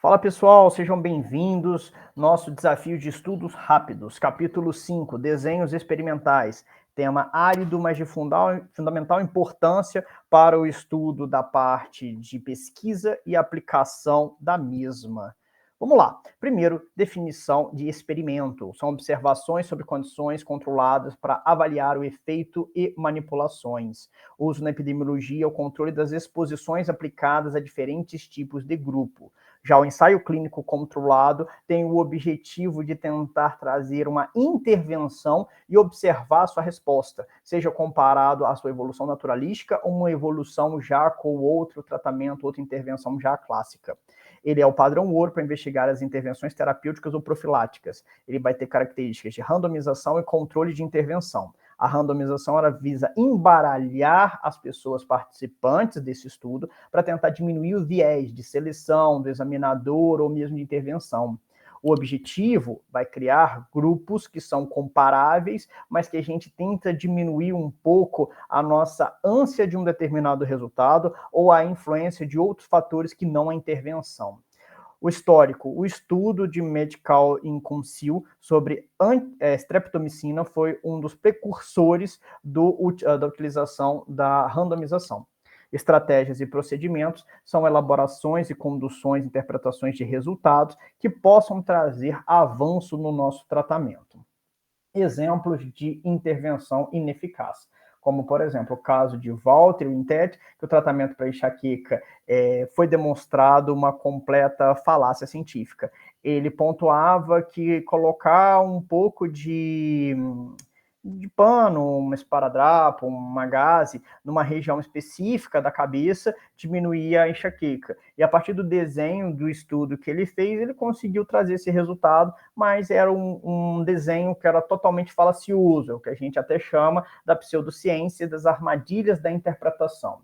Fala pessoal, sejam bem-vindos. Nosso desafio de estudos rápidos, capítulo 5, desenhos experimentais. Tema árido, mas de fundamental importância para o estudo da parte de pesquisa e aplicação da mesma. Vamos lá. Primeiro, definição de experimento. São observações sobre condições controladas para avaliar o efeito e manipulações. Uso na epidemiologia o controle das exposições aplicadas a diferentes tipos de grupo. Já o ensaio clínico controlado tem o objetivo de tentar trazer uma intervenção e observar a sua resposta, seja comparado à sua evolução naturalística ou uma evolução já com outro tratamento, outra intervenção já clássica. Ele é o padrão ouro para investigar as intervenções terapêuticas ou profiláticas. Ele vai ter características de randomização e controle de intervenção. A randomização ela visa embaralhar as pessoas participantes desse estudo para tentar diminuir o viés de seleção, do examinador ou mesmo de intervenção. O objetivo vai criar grupos que são comparáveis, mas que a gente tenta diminuir um pouco a nossa ânsia de um determinado resultado ou a influência de outros fatores que não a intervenção. O histórico, o estudo de Medical in Council sobre streptomicina foi um dos precursores da utilização da randomização. Estratégias e procedimentos são elaborações e conduções, interpretações de resultados que possam trazer avanço no nosso tratamento. Exemplos de intervenção ineficaz, como, por exemplo, o caso de Walter Wintet, que o tratamento para enxaqueca foi demonstrado uma completa falácia científica. Ele pontuava que colocar um pouco de pano, um esparadrapo, uma gaze, numa região específica da cabeça, diminuía a enxaqueca. E a partir do desenho do estudo que ele fez, ele conseguiu trazer esse resultado, mas era um desenho que era totalmente falacioso, o que a gente até chama da pseudociência das armadilhas da interpretação.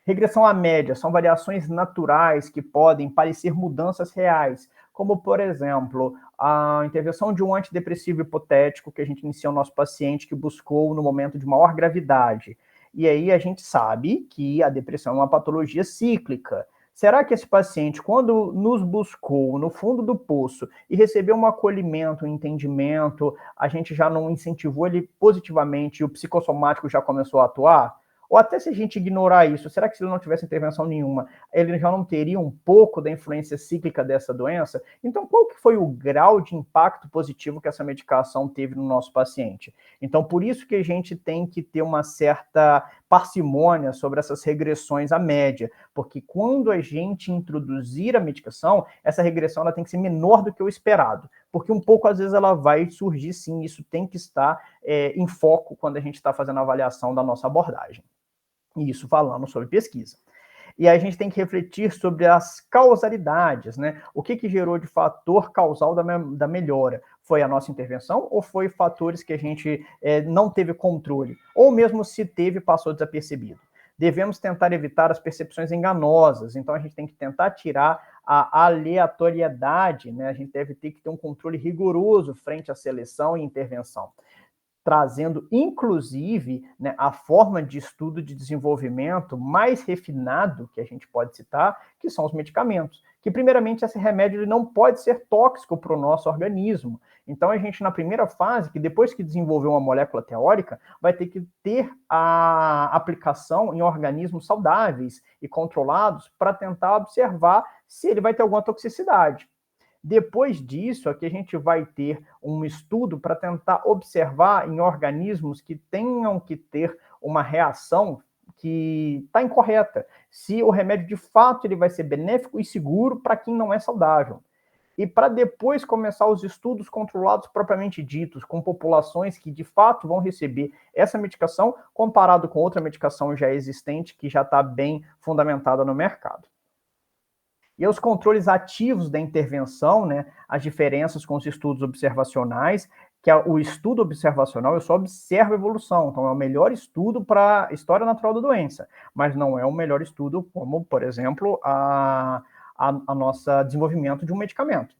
Regressão à média são variações naturais que podem parecer mudanças reais, como, por exemplo, a intervenção de um antidepressivo hipotético que a gente inicia o nosso paciente que buscou no momento de maior gravidade. E aí a gente sabe que a depressão é uma patologia cíclica. Será que esse paciente, quando nos buscou no fundo do poço e recebeu um acolhimento, um entendimento, a gente já não incentivou ele positivamente e o psicossomático já começou a atuar? Ou até se a gente ignorar isso, será que se ele não tivesse intervenção nenhuma, ele já não teria um pouco da influência cíclica dessa doença? Então, qual que foi o grau de impacto positivo que essa medicação teve no nosso paciente? Então, por isso que a gente tem que ter uma certa parcimônia sobre essas regressões à média, porque quando a gente introduzir a medicação, essa regressão ela tem que ser menor do que o esperado, porque um pouco, às vezes, ela vai surgir sim, isso tem que estar em foco quando a gente está fazendo a avaliação da nossa abordagem. Isso falando sobre pesquisa. E aí a gente tem que refletir sobre as causalidades, né? O que gerou de fator causal da melhora? Foi a nossa intervenção ou foi fatores que a gente não teve controle? Ou mesmo se teve, passou desapercebido? Devemos tentar evitar as percepções enganosas, então a gente tem que tentar tirar a aleatoriedade, né? A gente deve ter que ter um controle rigoroso frente à seleção e intervenção, trazendo, inclusive, né, a forma de estudo de desenvolvimento mais refinado que a gente pode citar, que são os medicamentos. Que, primeiramente, esse remédio ele não pode ser tóxico para o nosso organismo. Então, a gente, na primeira fase, que depois que desenvolveu uma molécula teórica, vai ter que ter a aplicação em organismos saudáveis e controlados para tentar observar se ele vai ter alguma toxicidade. Depois disso, aqui a gente vai ter um estudo para tentar observar em organismos que tenham que ter uma reação que está incorreta, se o remédio de fato ele vai ser benéfico e seguro para quem não é saudável. E para depois começar os estudos controlados propriamente ditos, com populações que de fato vão receber essa medicação, comparado com outra medicação já existente, que já está bem fundamentada no mercado. E os controles ativos da intervenção, né, as diferenças com os estudos observacionais, que é o estudo observacional, eu só observo a evolução, então é o melhor estudo para a história natural da doença, mas não é o melhor estudo como, por exemplo, a nossa desenvolvimento de um medicamento.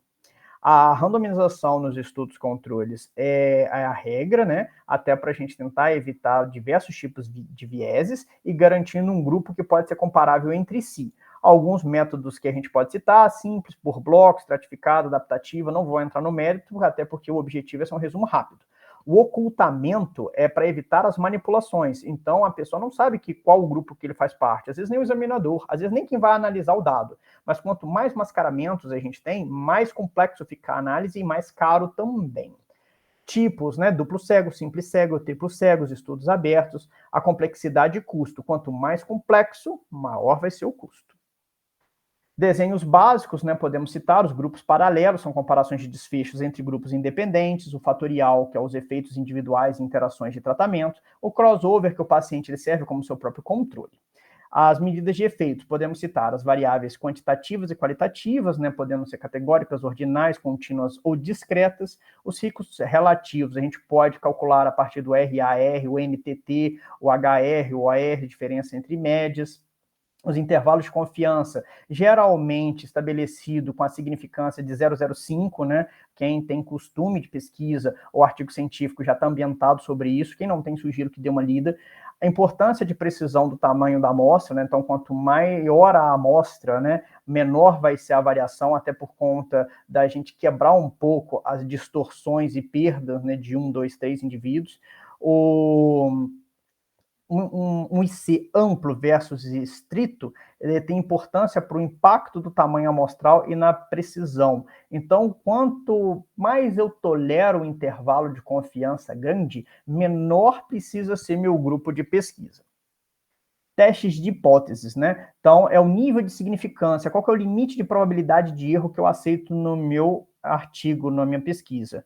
A randomização nos estudos controles é a regra, né? Até para a gente tentar evitar diversos tipos de vieses e garantindo um grupo que pode ser comparável entre si. Alguns métodos que a gente pode citar, simples, por blocos, estratificado, adaptativa, não vou entrar no mérito, até porque o objetivo é ser um resumo rápido. O ocultamento é para evitar as manipulações. Então, a pessoa não sabe qual o grupo que ele faz parte. Às vezes nem o examinador, às vezes nem quem vai analisar o dado. Mas quanto mais mascaramentos a gente tem, mais complexo fica a análise e mais caro também. Tipos, né? Duplo cego, simples cego, triplo cegos, estudos abertos. A complexidade e custo. Quanto mais complexo, maior vai ser o custo. Desenhos básicos, né, podemos citar os grupos paralelos, são comparações de desfechos entre grupos independentes, o fatorial, que é os efeitos individuais e interações de tratamento, o crossover, que o paciente ele serve como seu próprio controle. As medidas de efeito, podemos citar as variáveis quantitativas e qualitativas, né, podendo ser categóricas, ordinais, contínuas ou discretas. Os riscos relativos, a gente pode calcular a partir do RAR, o MTT, o HR, o AR, diferença entre médias. Os intervalos de confiança, geralmente estabelecido com a significância de 0,05, né? Quem tem costume de pesquisa ou artigo científico já está ambientado sobre isso. Quem não tem, sugiro que dê uma lida. A importância de precisão do tamanho da amostra, né? Então, quanto maior a amostra, né, menor vai ser a variação, até por conta da gente quebrar um pouco as distorções e perdas, né, de 1, 2, 3 indivíduos. Um IC amplo versus estrito, ele tem importância para o impacto do tamanho amostral e na precisão. Então, quanto mais eu tolero o intervalo de confiança grande, menor precisa ser meu grupo de pesquisa. Testes de hipóteses, né? Então, é o nível de significância, qual que é o limite de probabilidade de erro que eu aceito no meu artigo, na minha pesquisa.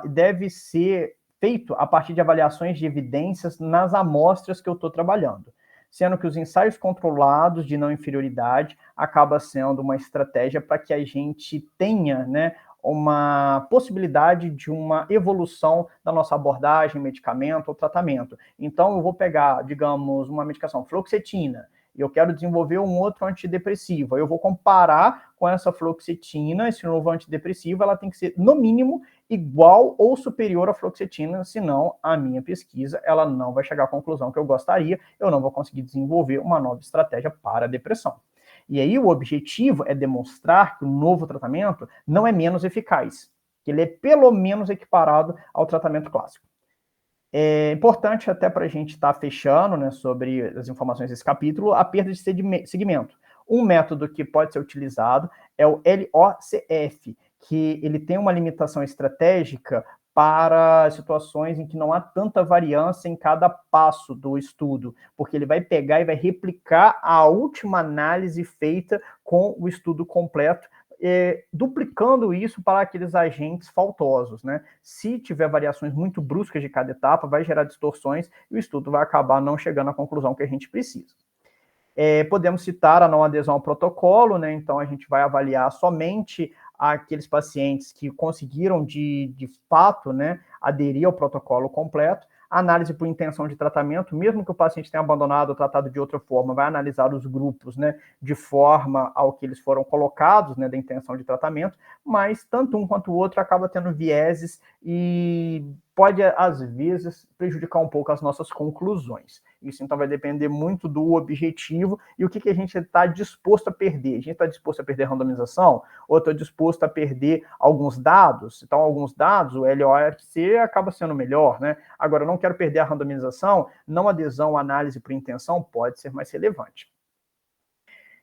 Deve ser feito a partir de avaliações de evidências nas amostras que eu estou trabalhando, sendo que os ensaios controlados de não inferioridade acaba sendo uma estratégia para que a gente tenha, né, uma possibilidade de uma evolução da nossa abordagem, medicamento ou tratamento. Então, eu vou pegar, digamos, uma medicação, fluoxetina, e eu quero desenvolver um outro antidepressivo. Eu vou comparar com essa fluoxetina, esse novo antidepressivo, ela tem que ser, no mínimo, igual ou superior à fluoxetina, senão a minha pesquisa ela não vai chegar à conclusão que eu gostaria, eu não vou conseguir desenvolver uma nova estratégia para a depressão. E aí o objetivo é demonstrar que o novo tratamento não é menos eficaz, que ele é pelo menos equiparado ao tratamento clássico. É importante até para a gente estar fechando, né, sobre as informações desse capítulo, a perda de segmento. Um método que pode ser utilizado é o LOCF, que ele tem uma limitação estratégica para situações em que não há tanta variância em cada passo do estudo, porque ele vai pegar e vai replicar a última análise feita com o estudo completo, duplicando isso para aqueles agentes faltosos, né? Se tiver variações muito bruscas de cada etapa, vai gerar distorções e o estudo vai acabar não chegando à conclusão que a gente precisa. Podemos citar a não adesão ao protocolo, né? Então a gente vai avaliar somente aqueles pacientes que conseguiram de fato, né, aderir ao protocolo completo. Análise por intenção de tratamento, mesmo que o paciente tenha abandonado ou tratado de outra forma, vai analisar os grupos, né, de forma ao que eles foram colocados, né, da intenção de tratamento, mas tanto um quanto o outro acaba tendo vieses e pode, às vezes, prejudicar um pouco as nossas conclusões. Isso, então, vai depender muito do objetivo e o que a gente está disposto a perder. A gente está disposto a perder randomização ou está disposto a perder alguns dados? Então, alguns dados, o LORC acaba sendo melhor, né? Agora, eu não quero perder a randomização, não adesão à análise por intenção pode ser mais relevante.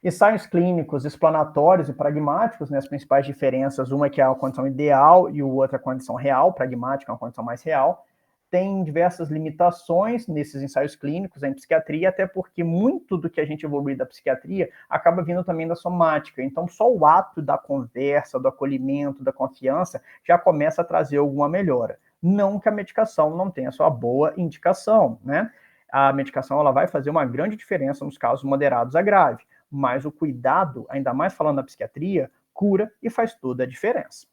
Ensaios clínicos explanatórios e pragmáticos, né, as principais diferenças, uma é que é a condição ideal e o outro é a condição real, pragmática é uma condição mais real. Tem diversas limitações nesses ensaios clínicos em psiquiatria, até porque muito do que a gente evolui da psiquiatria acaba vindo também da somática. Então, só o ato da conversa, do acolhimento, da confiança, já começa a trazer alguma melhora. Não que a medicação não tenha sua boa indicação, né? A medicação ela vai fazer uma grande diferença nos casos moderados a grave, mas o cuidado, ainda mais falando da psiquiatria, cura e faz toda a diferença.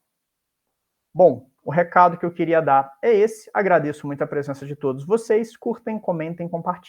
Bom, o recado que eu queria dar é esse. Agradeço muito a presença de todos vocês. Curtem, comentem, compartilhem.